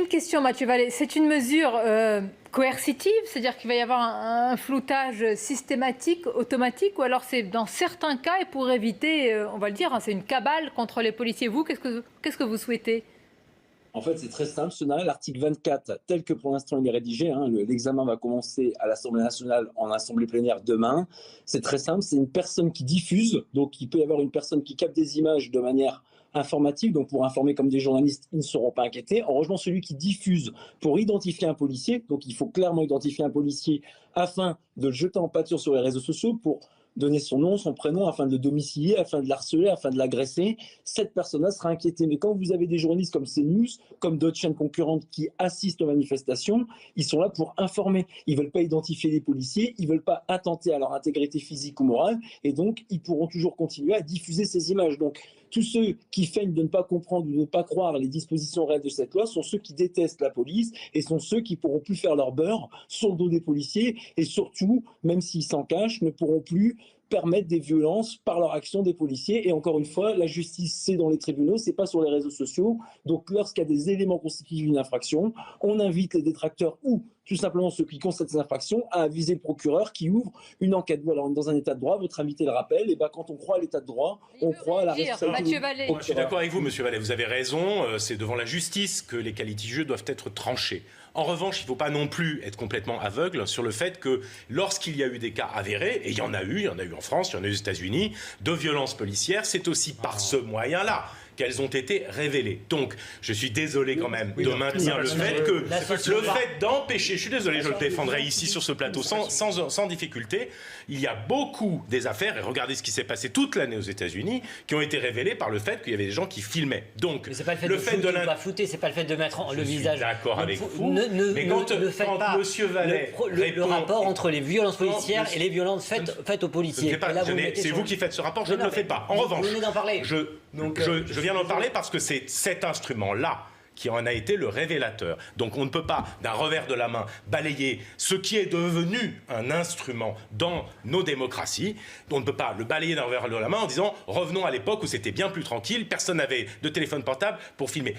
une question, Mathieu Vallet. C'est une mesure coercitive, c'est-à-dire qu'il va y avoir un floutage systématique, automatique, ou alors c'est dans certains cas et pour éviter, on va le dire, c'est une cabale contre les policiers. Vous, qu'est-ce que vous souhaitez? En fait, c'est très simple. L'article 24, tel que pour l'instant il est rédigé, l'examen va commencer à l'Assemblée nationale en assemblée plénière demain. C'est très simple. C'est une personne qui diffuse. Donc, il peut y avoir une personne qui capte des images de manière informative. Donc, pour informer comme des journalistes, ils ne seront pas inquiétés. En revanche, celui qui diffuse pour identifier un policier, donc il faut clairement identifier un policier afin de le jeter en pâture sur les réseaux sociaux pour donner son nom, son prénom, afin de le domicilier, afin de l'harceler, afin de l'agresser. Cette personne-là sera inquiétée. Mais quand vous avez des journalistes comme CNews, comme d'autres chaînes concurrentes qui assistent aux manifestations, ils sont là pour informer. Ils ne veulent pas identifier les policiers, ils ne veulent pas attenter à leur intégrité physique ou morale, et donc ils pourront toujours continuer à diffuser ces images. Donc tous ceux qui feignent de ne pas comprendre ou de ne pas croire les dispositions réelles de cette loi sont ceux qui détestent la police et sont ceux qui pourront plus faire leur beurre sur le dos des policiers et surtout, même s'ils s'en cachent, ne pourront plus permettre des violences par leur action des policiers. Et encore une fois, la justice, c'est dans les tribunaux, c'est pas sur les réseaux sociaux. Donc lorsqu'il y a des éléments constitutifs d'une infraction, on invite les détracteurs ou tout simplement ceux qui constatent ces infractions à aviser le procureur qui ouvre une enquête. Voilà, on est dans un état de droit, votre invité le rappelle, et quand on croit à l'état de droit, on croit à la responsabilité. Mathieu Je suis d'accord avec vous, Monsieur Vallet, vous avez raison, c'est devant la justice que les cas litigieux doivent être tranchés. En revanche, il ne faut pas non plus être complètement aveugle sur le fait que lorsqu'il y a eu des cas avérés, et il y en a eu en France, il y en a eu aux États-Unis, de violences policières, c'est aussi par ce moyen-là qu'elles ont été révélées. Donc, je suis désolé quand même de maintenir le fait que le fait d'empêcher, je suis désolé, je le défendrai ici sur ce plateau sans difficulté, il y a beaucoup des affaires, et regardez ce qui s'est passé toute l'année aux États-Unis, qui ont été révélées par le fait qu'il y avait des gens qui filmaient. Donc, mais c'est pas le fait de pas flouter, c'est pas le fait de mettre le visage. D'accord avec vous. Mais quand Monsieur Vallet le rapport entre les violences policières et les violences faites aux policiers. C'est vous qui faites ce rapport, je ne le fais pas. En revanche, je viens d'en parler parce que c'est cet instrument-là qui en a été le révélateur. Donc on ne peut pas, d'un revers de la main, balayer ce qui est devenu un instrument dans nos démocraties. On ne peut pas le balayer d'un revers de la main en disant « revenons à l'époque où c'était bien plus tranquille, personne n'avait de téléphone portable pour filmer ».